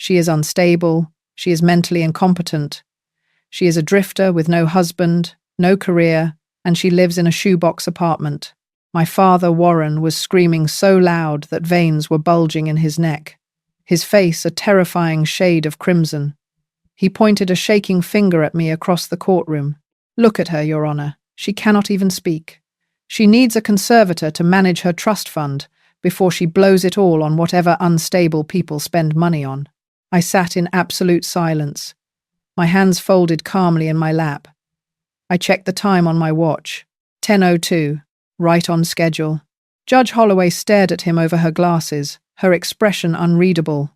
She is unstable. She is mentally incompetent. She is a drifter with no husband, no career, and she lives in a shoebox apartment. My father, Warren, was screaming so loud that veins were bulging in his neck, his face a terrifying shade of crimson. He pointed a shaking finger at me across the courtroom. "Look at her, Your Honor. She cannot even speak. She needs a conservator to manage her trust fund before she blows it all on whatever unstable people spend money on." I sat in absolute silence, my hands folded calmly in my lap. I checked the time on my watch. 10:02, right on schedule. Judge Holloway stared at him over her glasses, her expression unreadable.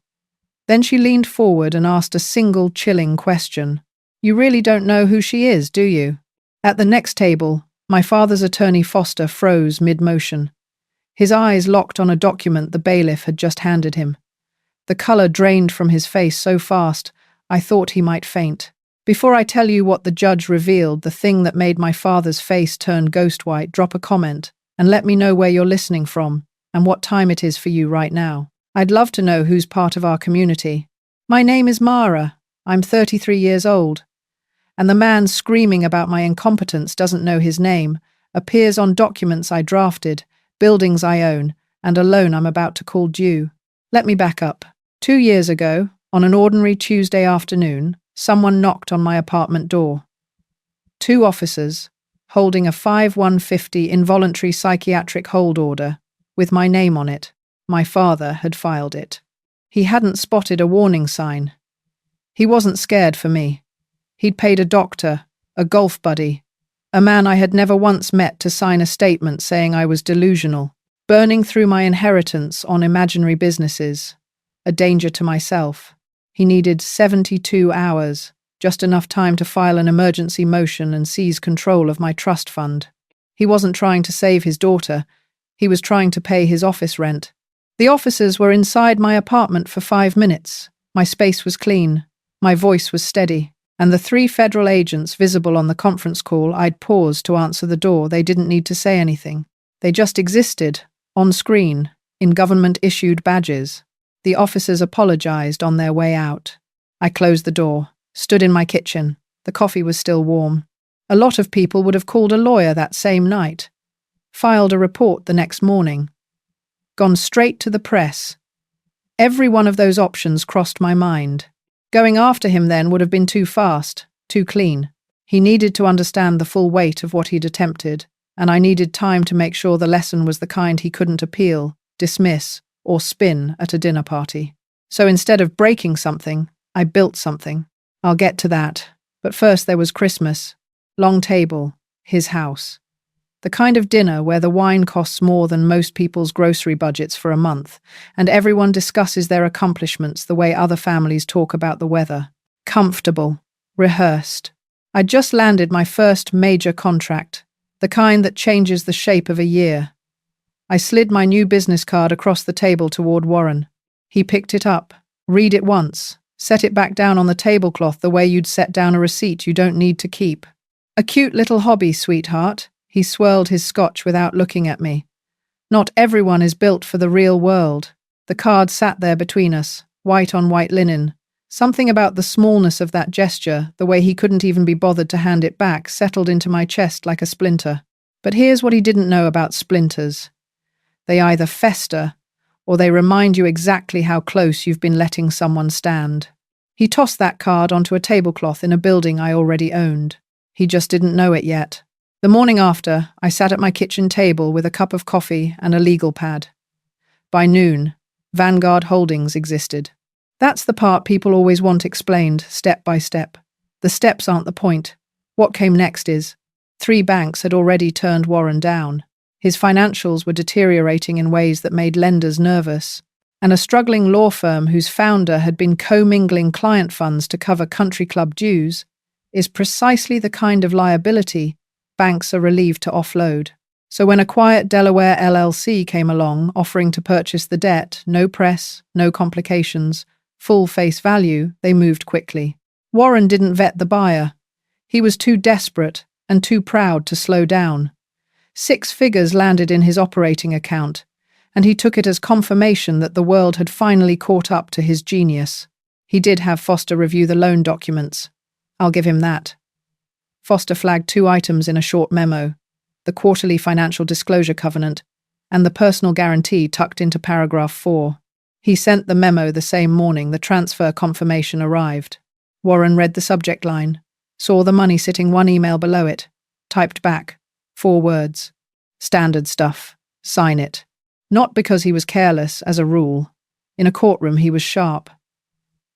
Then she leaned forward and asked a single chilling question. "You really don't know who she is, do you?" At the next table, my father's attorney Foster froze mid-motion. His eyes locked on a document the bailiff had just handed him. The color drained from his face so fast, I thought he might faint. Before I tell you what the judge revealed, the thing that made my father's face turn ghost white, drop a comment and let me know where you're listening from and what time it is for you right now. I'd love to know who's part of our community. My name is Mara. I'm 33 years old. And the man screaming about my incompetence doesn't know his name, appears on documents I drafted, buildings I own, and a loan I'm about to call due. Let me back up. 2 years ago, on an ordinary Tuesday afternoon, someone knocked on my apartment door. 2 officers, holding a 5150 involuntary psychiatric hold order, with my name on it. My father had filed it. He hadn't spotted a warning sign. He wasn't scared for me. He'd paid a doctor, a golf buddy, a man I had never once met to sign a statement saying I was delusional, burning through my inheritance on imaginary businesses, a danger to myself. He needed 72 hours, just enough time to file an emergency motion and seize control of my trust fund. He wasn't trying to save his daughter. He was trying to pay his office rent. The officers were inside my apartment for 5 minutes. My space was clean. My voice was steady. And the 3 federal agents visible on the conference call, I'd paused to answer the door. They didn't need to say anything. They just existed, on screen, in government-issued badges. The officers apologized on their way out. I closed the door, stood in my kitchen. The coffee was still warm. A lot of people would have called a lawyer that same night, filed a report the next morning, gone straight to the press. Every one of those options crossed my mind. Going after him then would have been too fast, too clean. He needed to understand the full weight of what he'd attempted, and I needed time to make sure the lesson was the kind he couldn't appeal, dismiss, or spin at a dinner party. So instead of breaking something, I built something. I'll get to that. But first there was Christmas. Long table, his house. The kind of dinner where the wine costs more than most people's grocery budgets for a month, and everyone discusses their accomplishments the way other families talk about the weather. Comfortable, rehearsed. I'd just landed my first major contract, the kind that changes the shape of a year. I slid my new business card across the table toward Warren. He picked it up, read it once, set it back down on the tablecloth the way you'd set down a receipt you don't need to keep. "A cute little hobby, sweetheart." He swirled his scotch without looking at me. "Not everyone is built for the real world." The card sat there between us, white on white linen. Something about the smallness of that gesture, the way he couldn't even be bothered to hand it back, settled into my chest like a splinter. But here's what he didn't know about splinters. They either fester, or they remind you exactly how close you've been letting someone stand. He tossed that card onto a tablecloth in a building I already owned. He just didn't know it yet. The morning after, I sat at my kitchen table with a cup of coffee and a legal pad. By noon, Vanguard Holdings existed. That's the part people always want explained, step by step. The steps aren't the point. What came next is, 3 banks had already turned Warren down. His financials were deteriorating in ways that made lenders nervous, and a struggling law firm whose founder had been commingling client funds to cover country club dues is precisely the kind of liability banks are relieved to offload. So when a quiet Delaware LLC came along offering to purchase the debt, no press, no complications, full face value, they moved quickly. Warren didn't vet the buyer. He was too desperate and too proud to slow down. 6 figures landed in his operating account, and he took it as confirmation that the world had finally caught up to his genius. He did have Foster review the loan documents. I'll give him that. Foster flagged 2 items in a short memo: the quarterly financial disclosure covenant and the personal guarantee tucked into paragraph 4. He sent the memo the same morning the transfer confirmation arrived. Warren read the subject line, saw the money sitting 1 email below it, typed back 4 words. Standard stuff. Sign it. Not because he was careless, as a rule. In a courtroom he was sharp.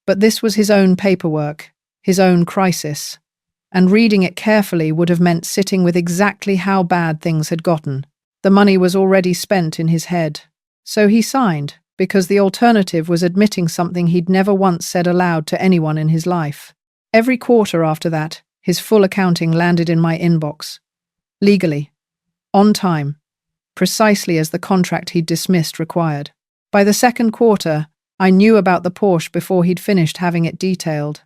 But this was his own paperwork, his own crisis, and reading it carefully would have meant sitting with exactly how bad things had gotten. The money was already spent in his head. So he signed, because the alternative was admitting something he'd never once said aloud to anyone in his life. Every quarter after that, his full accounting landed in my inbox. Legally. On time. Precisely as the contract he'd dismissed required. By the second quarter, I knew about the Porsche before he'd finished having it detailed.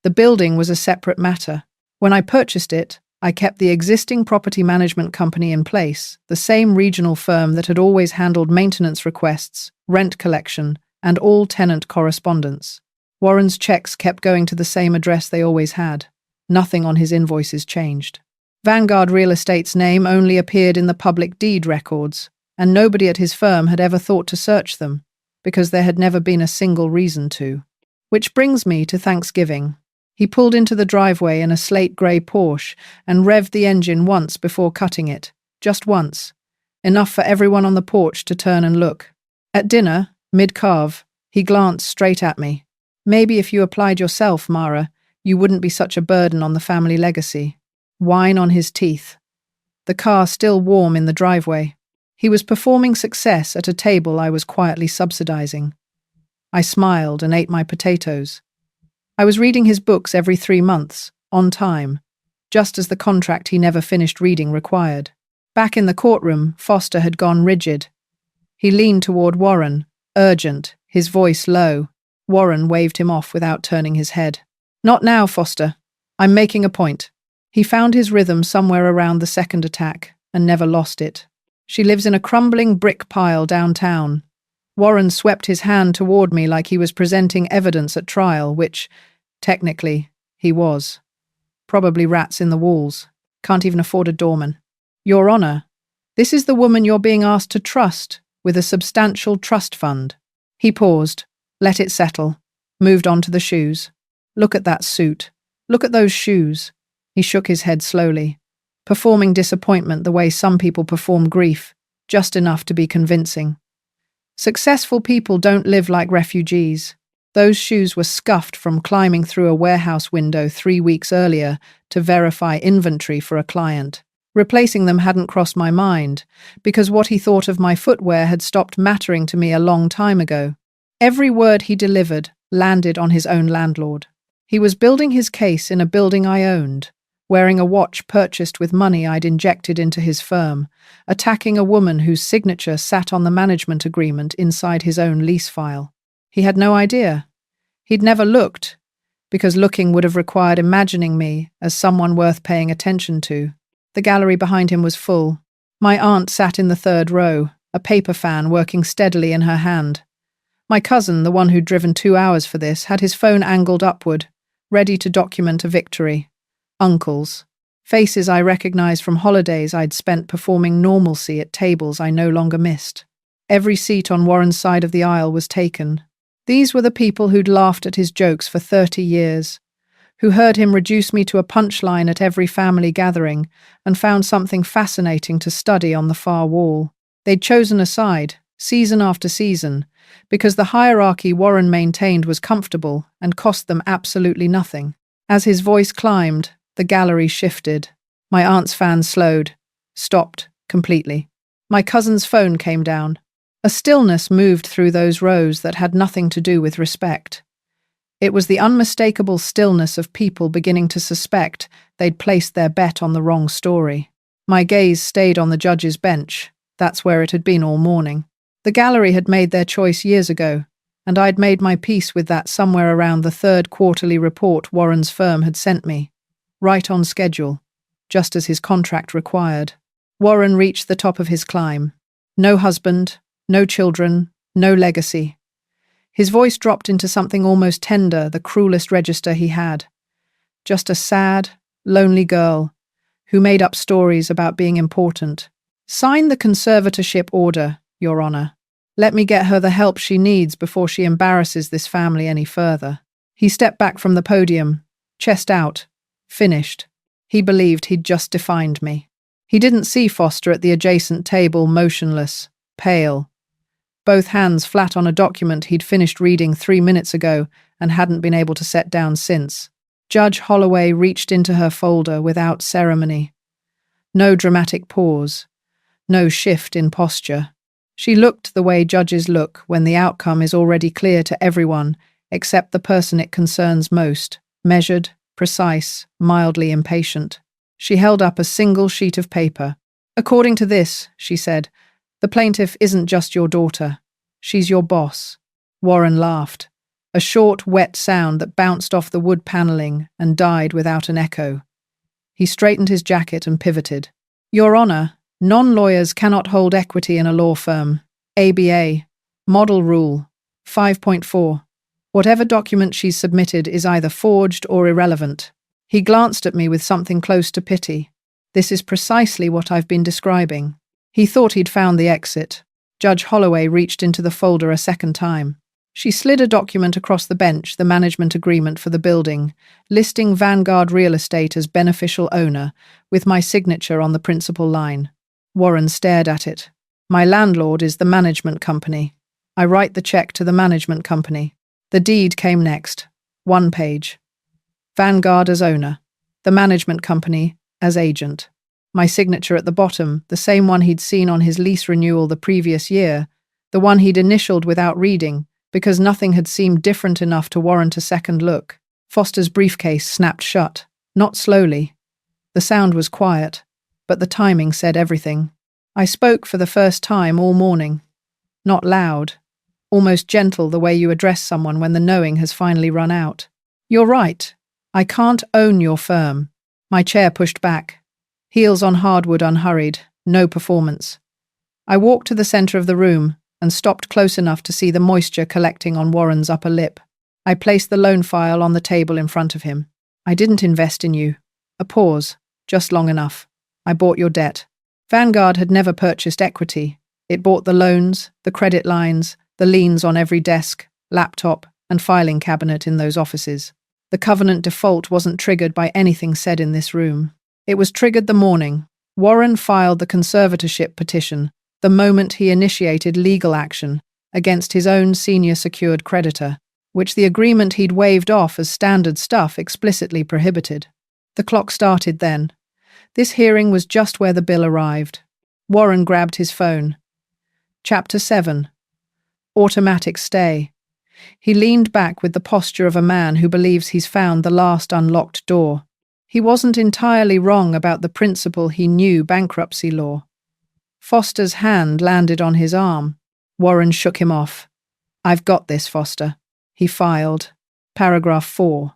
The building was a separate matter. When I purchased it, I kept the existing property management company in place, the same regional firm that had always handled maintenance requests, rent collection, and all tenant correspondence. Warren's checks kept going to the same address they always had. Nothing on his invoices changed. Vanguard Real Estate's name only appeared in the public deed records, and nobody at his firm had ever thought to search them, because there had never been a single reason to. Which brings me to Thanksgiving. He pulled into the driveway in a slate-grey Porsche and revved the engine once before cutting it. Just once. Enough for everyone on the porch to turn and look. At dinner, mid-carve, he glanced straight at me. Maybe if you applied yourself, Mara, you wouldn't be such a burden on the family legacy. Wine on his teeth. The car still warm in the driveway. He was performing success at a table I was quietly subsidizing. I smiled and ate my potatoes. I was reading his books every 3 months, on time, just as the contract he never finished reading required. Back in the courtroom, Foster had gone rigid. He leaned toward Warren, urgent, his voice low. Warren waved him off without turning his head. Not now, Foster. I'm making a point. He found his rhythm somewhere around the second attack and never lost it. She lives in a crumbling brick pile downtown. Warren swept his hand toward me like he was presenting evidence at trial, which, technically, he was. Probably rats in the walls. Can't even afford a doorman. Your Honor, this is the woman you're being asked to trust, with a substantial trust fund. He paused, let it settle, moved on to the shoes. Look at that suit. Look at those shoes. He shook his head slowly, performing disappointment the way some people perform grief, just enough to be convincing. Successful people don't live like refugees. Those shoes were scuffed from climbing through a warehouse window 3 weeks earlier to verify inventory for a client. Replacing them hadn't crossed my mind, because what he thought of my footwear had stopped mattering to me a long time ago. Every word he delivered landed on his own landlord. He was building his case in a building I owned, wearing a watch purchased with money I'd injected into his firm, attacking a woman whose signature sat on the management agreement inside his own lease file. He had no idea. He'd never looked, because looking would have required imagining me as someone worth paying attention to. The gallery behind him was full. My aunt sat in the 3rd row, a paper fan working steadily in her hand. My cousin, the one who'd driven 2 hours for this, had his phone angled upward, ready to document a victory. Uncles. Faces I recognized from holidays I'd spent performing normalcy at tables I no longer missed. Every seat on Warren's side of the aisle was taken. These were the people who'd laughed at his jokes for 30 years, who heard him reduce me to a punchline at every family gathering and found something fascinating to study on the far wall. They'd chosen a side, season after season, because the hierarchy Warren maintained was comfortable and cost them absolutely nothing. As his voice climbed, the gallery shifted. My aunt's fan slowed, stopped completely. My cousin's phone came down. A stillness moved through those rows that had nothing to do with respect. It was the unmistakable stillness of people beginning to suspect they'd placed their bet on the wrong story. My gaze stayed on the judge's bench. That's where it had been all morning. The gallery had made their choice years ago, and I'd made my peace with that somewhere around the 3rd quarterly report Warren's firm had sent me. Right on schedule, just as his contract required. Warren reached the top of his climb. No husband, no children, no legacy. His voice dropped into something almost tender, the cruelest register he had. Just a sad, lonely girl who made up stories about being important. Sign the conservatorship order, Your Honor. Let me get her the help she needs before she embarrasses this family any further. He stepped back from the podium, chest out, finished. He believed he'd just defined me. He didn't see Foster at the adjacent table, motionless, pale, both hands flat on a document he'd finished reading 3 minutes ago and hadn't been able to set down since. Judge Holloway reached into her folder without ceremony. No dramatic pause, no shift in posture. She looked the way judges look when the outcome is already clear to everyone except the person it concerns most, measured, precise, mildly impatient. She held up a single sheet of paper. According to this, she said, the plaintiff isn't just your daughter. She's your boss. Warren laughed, a short, wet sound that bounced off the wood paneling and died without an echo. He straightened his jacket and pivoted. Your Honor, non-lawyers cannot hold equity in a law firm. ABA. Model Rule. 5.4. Whatever document she's submitted is either forged or irrelevant. He glanced at me with something close to pity. This is precisely what I've been describing. He thought he'd found the exit. Judge Holloway reached into the folder a second time. She slid a document across the bench, the management agreement for the building, listing Vanguard Real Estate as beneficial owner, with my signature on the principal line. Warren stared at it. My landlord is the management company. I write the check to the management company. The deed came next. 1 page. Vanguard as owner. The management company as agent. My signature at the bottom, the same one he'd seen on his lease renewal the previous year, the one he'd initialed without reading, because nothing had seemed different enough to warrant a second look. Foster's briefcase snapped shut, not slowly. The sound was quiet, but the timing said everything. I spoke for the first time all morning. Not loud, almost gentle the way you address someone when the knowing has finally run out. You're right. I can't own your firm. My chair pushed back. Heels on hardwood unhurried, no performance. I walked to the center of the room and stopped close enough to see the moisture collecting on Warren's upper lip. I placed the loan file on the table in front of him. I didn't invest in you. A pause, just long enough. I bought your debt. Vanguard had never purchased equity. It bought the loans, the credit lines, the liens on every desk, laptop, and filing cabinet in those offices. The covenant default wasn't triggered by anything said in this room. It was triggered the morning Warren filed the conservatorship petition, the moment he initiated legal action against his own senior secured creditor, which the agreement he'd waved off as standard stuff explicitly prohibited. The clock started then. This hearing was just where the bill arrived. Warren grabbed his phone. Chapter 7. Automatic stay. He leaned back with the posture of a man who believes he's found the last unlocked door. He wasn't entirely wrong about the principle he knew bankruptcy law. Foster's hand landed on his arm. Warren shook him off. I've got this, Foster. He filed. Paragraph 4.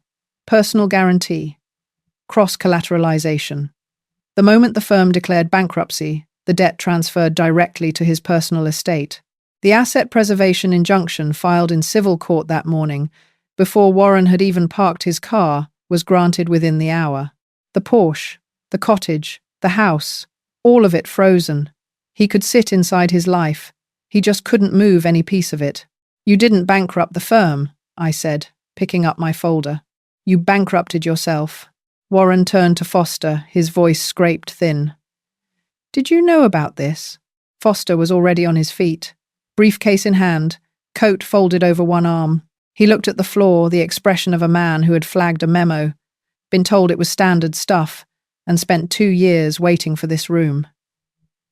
Personal guarantee. Cross-collateralization. The moment the firm declared bankruptcy, the debt transferred directly to his personal estate. The asset preservation injunction filed in civil court that morning, before Warren had even parked his car, was granted within the hour. The Porsche, the cottage, the house, all of it frozen. He could sit inside his life. He just couldn't move any piece of it. You didn't bankrupt the firm, I said, picking up my folder. You bankrupted yourself. Warren turned to Foster, his voice scraped thin. Did you know about this? Foster was already on his feet, briefcase in hand, coat folded over one arm. He looked at the floor, the expression of a man who had flagged a memo, been told it was standard stuff, and spent 2 years waiting for this room.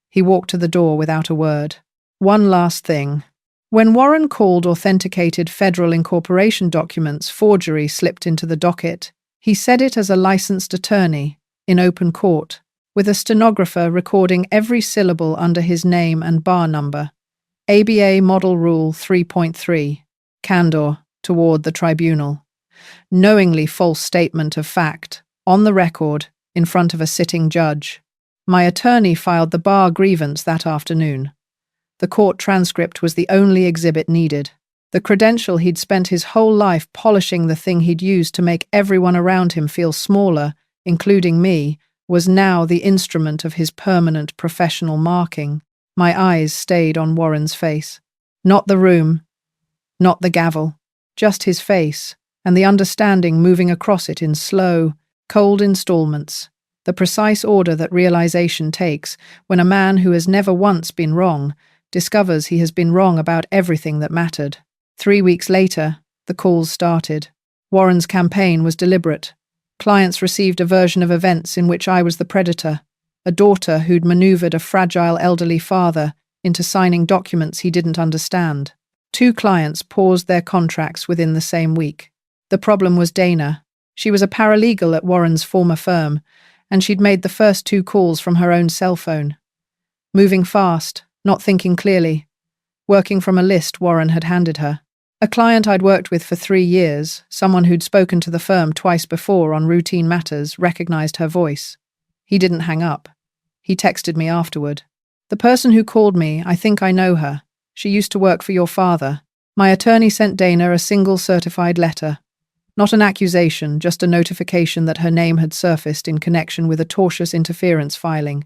He walked to the door without a word. One last thing. When Warren called authenticated federal incorporation documents forgery slipped into the docket, he said it as a licensed attorney, in open court, with a stenographer recording every syllable under his name and bar number. ABA Model Rule 3.3. Candor. Toward the tribunal. Knowingly false statement of fact, on the record, in front of a sitting judge. My attorney filed the bar grievance that afternoon. The court transcript was the only exhibit needed. The credential he'd spent his whole life polishing, the thing he'd used to make everyone around him feel smaller, including me, was now the instrument of his permanent professional marking. My eyes stayed on Warren's face. Not the room, not the gavel, just his face, and the understanding moving across it in slow, cold installments. The precise order that realization takes when a man who has never once been wrong discovers he has been wrong about everything that mattered. 3 weeks later, the calls started. Warren's campaign was deliberate. Clients received a version of events in which I was the predator, a daughter who'd maneuvered a fragile elderly father into signing documents he didn't understand. 2 clients paused their contracts within the same week. The problem was Dana. She was a paralegal at Warren's former firm, and she'd made the first 2 calls from her own cell phone. Moving fast, not thinking clearly, working from a list Warren had handed her. A client I'd worked with for 3 years, someone who'd spoken to the firm twice before on routine matters, recognized her voice. He didn't hang up. He texted me afterward. "The person who called me, I think I know her. She used to work for your father." My attorney sent Dana a single certified letter. Not an accusation, just a notification that her name had surfaced in connection with a tortious interference filing,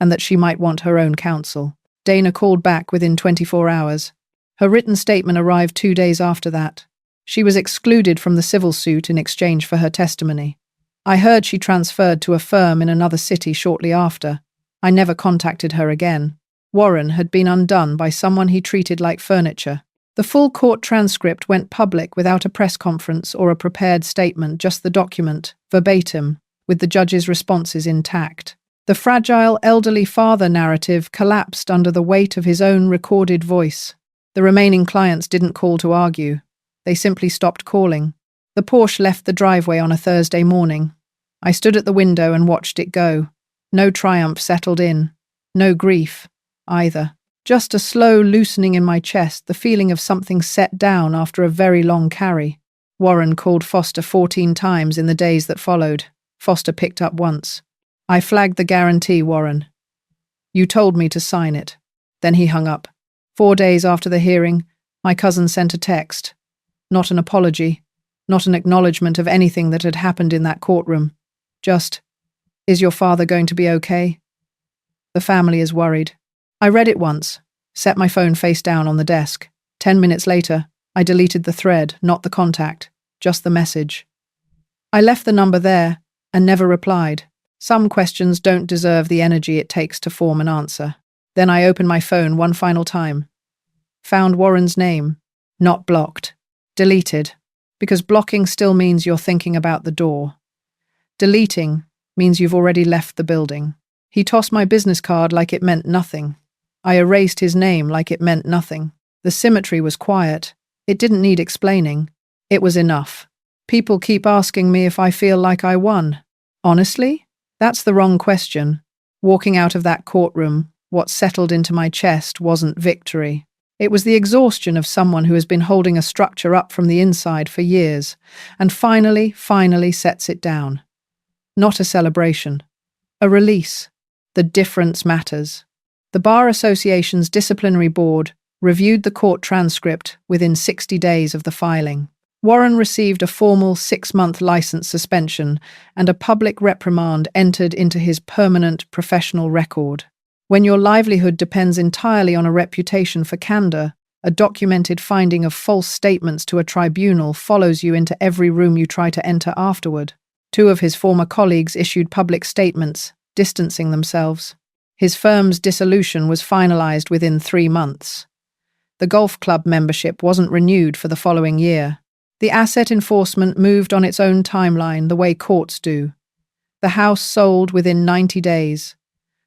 and that she might want her own counsel. Dana called back within 24 hours. Her written statement arrived 2 days after that. She was excluded from the civil suit in exchange for her testimony. I heard she transferred to a firm in another city shortly after. I never contacted her again. Warren had been undone by someone he treated like furniture. The full court transcript went public without a press conference or a prepared statement, just the document, verbatim, with the judge's responses intact. The fragile elderly father narrative collapsed under the weight of his own recorded voice. The remaining clients didn't call to argue. They simply stopped calling. The Porsche left the driveway on a Thursday morning. I stood at the window and watched it go. No triumph settled in. No grief, either. Just a slow loosening in my chest, the feeling of something set down after a very long carry. Warren called Foster 14 times in the days that followed. Foster picked up once. "I flagged the guarantee, Warren. You told me to sign it." Then he hung up. 4 days after the hearing, my cousin sent a text. Not an apology, not an acknowledgement of anything that had happened in that courtroom. Just, "Is your father going to be okay? The family is worried." I read it once, set my phone face down on the desk. 10 minutes later, I deleted the thread, not the contact, just the message. I left the number there and never replied. Some questions don't deserve the energy it takes to form an answer. Then I opened my phone one final time. Found Warren's name. Not blocked. Deleted. Because blocking still means you're thinking about the door. Deleting means you've already left the building. He tossed my business card like it meant nothing. I erased his name like it meant nothing. The symmetry was quiet. It didn't need explaining. It was enough. People keep asking me if I feel like I won. Honestly? That's the wrong question. Walking out of that courtroom, what settled into my chest wasn't victory. It was the exhaustion of someone who has been holding a structure up from the inside for years, and finally sets it down. Not a celebration. A release. The difference matters. The Bar Association's disciplinary board reviewed the court transcript within 60 days of the filing. Warren received a formal 6-month license suspension and a public reprimand entered into his permanent professional record. When your livelihood depends entirely on a reputation for candor, a documented finding of false statements to a tribunal follows you into every room you try to enter afterward. 2 of his former colleagues issued public statements, distancing themselves. His firm's dissolution was finalized within 3 months. The golf club membership wasn't renewed for the following year. The asset enforcement moved on its own timeline, the way courts do. The house sold within 90 days.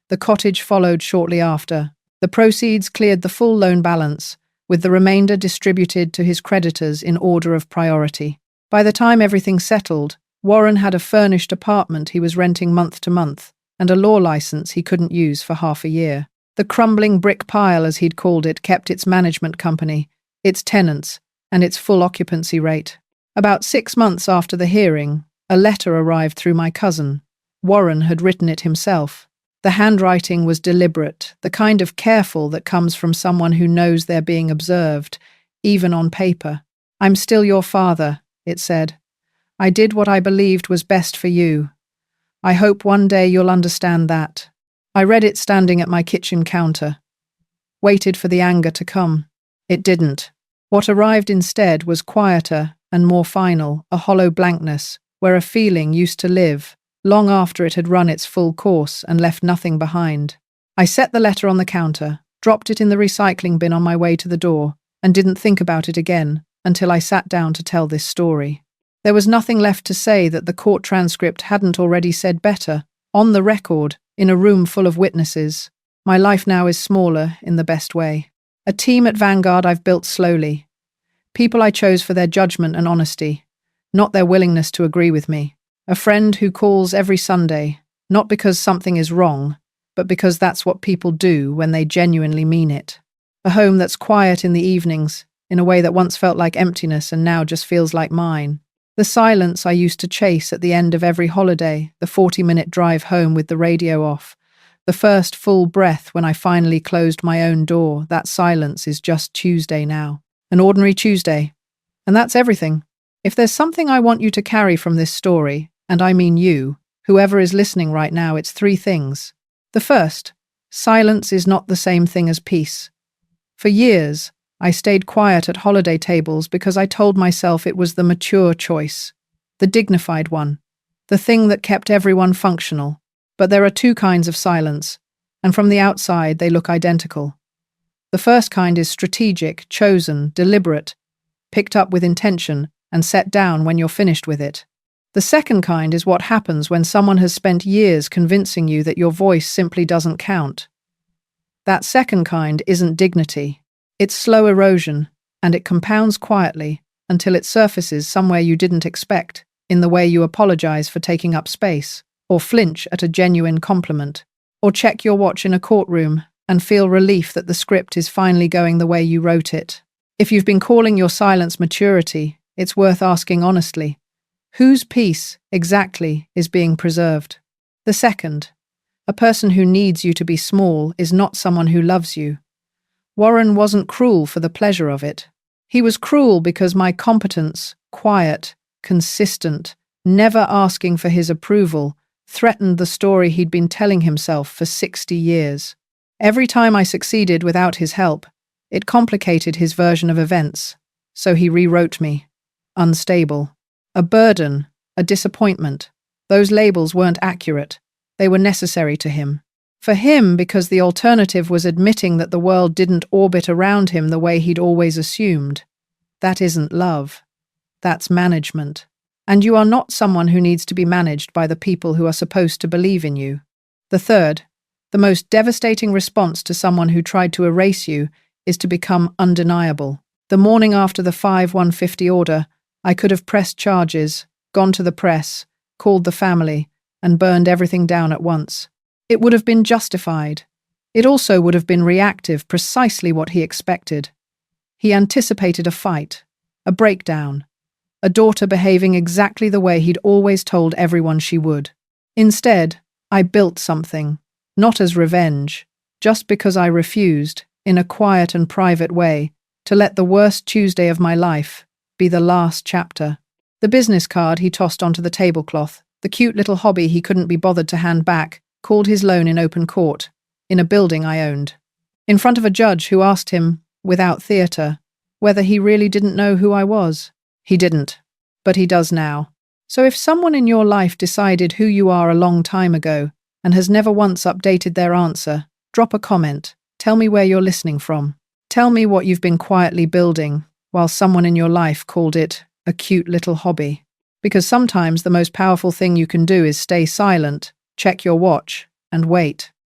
The cottage followed shortly after. The proceeds cleared the full loan balance, with the remainder distributed to his creditors in order of priority. By the time everything settled, Warren had a furnished apartment he was renting month to month, and a law license he couldn't use for half a year. The crumbling brick pile, as he'd called it, kept its management company, its tenants, and its full occupancy rate. About 6 months after the hearing, a letter arrived through my cousin. Warren had written it himself. The handwriting was deliberate, the kind of careful that comes from someone who knows they're being observed, even on paper. "I'm still your father," it said. "I did what I believed was best for you. I hope one day you'll understand that." I read it standing at my kitchen counter, waited for the anger to come. It didn't. What arrived instead was quieter and more final, a hollow blankness, where a feeling used to live, long after it had run its full course and left nothing behind. I set the letter on the counter, dropped it in the recycling bin on my way to the door, and didn't think about it again until I sat down to tell this story. There was nothing left to say that the court transcript hadn't already said better, on the record, in a room full of witnesses. My life now is smaller in the best way. A team at Vanguard I've built slowly. People I chose for their judgment and honesty, not their willingness to agree with me. A friend who calls every Sunday, not because something is wrong, but because that's what people do when they genuinely mean it. A home that's quiet in the evenings, in a way that once felt like emptiness and now just feels like mine. The silence I used to chase at the end of every holiday, the 40-minute drive home with the radio off, the first full breath when I finally closed my own door, that silence is just Tuesday now. An ordinary Tuesday. And that's everything. If there's something I want you to carry from this story, and I mean you, whoever is listening right now, it's 3 things. The first, silence is not the same thing as peace. For years, I stayed quiet at holiday tables because I told myself it was the mature choice, the dignified one, the thing that kept everyone functional. But there are 2 kinds of silence, and from the outside they look identical. The first kind is strategic, chosen, deliberate, picked up with intention, and set down when you're finished with it. The second kind is what happens when someone has spent years convincing you that your voice simply doesn't count. That second kind isn't dignity. It's slow erosion, and it compounds quietly until it surfaces somewhere you didn't expect, in the way you apologize for taking up space, or flinch at a genuine compliment, or check your watch in a courtroom and feel relief that the script is finally going the way you wrote it. If you've been calling your silence maturity, it's worth asking honestly, whose peace, exactly, is being preserved? The second, a person who needs you to be small is not someone who loves you. Warren wasn't cruel for the pleasure of it. He was cruel because my competence, quiet, consistent, never asking for his approval, threatened the story he'd been telling himself for 60 years. Every time I succeeded without his help, it complicated his version of events, so he rewrote me. Unstable. A burden, a disappointment. Those labels weren't accurate. They were necessary to him. For him, because the alternative was admitting that the world didn't orbit around him the way he'd always assumed. That isn't love. That's management. And you are not someone who needs to be managed by the people who are supposed to believe in you. The third, the most devastating response to someone who tried to erase you is to become undeniable. The morning after the 5-150 order, I could have pressed charges, gone to the press, called the family, and burned everything down at once. It would have been justified. It also would have been reactive, precisely what he expected. He anticipated a fight, a breakdown, a daughter behaving exactly the way he'd always told everyone she would. Instead, I built something, not as revenge, just because I refused, in a quiet and private way, to let the worst Tuesday of my life be the last chapter. The business card he tossed onto the tablecloth, the cute little hobby he couldn't be bothered to hand back, called his loan in open court, in a building I owned. In front of a judge who asked him, without theatre, whether he really didn't know who I was. He didn't, but he does now. So if someone in your life decided who you are a long time ago and has never once updated their answer, drop a comment. Tell me where you're listening from. Tell me what you've been quietly building while someone in your life called it a cute little hobby. Because sometimes the most powerful thing you can do is stay silent, check your watch, and wait.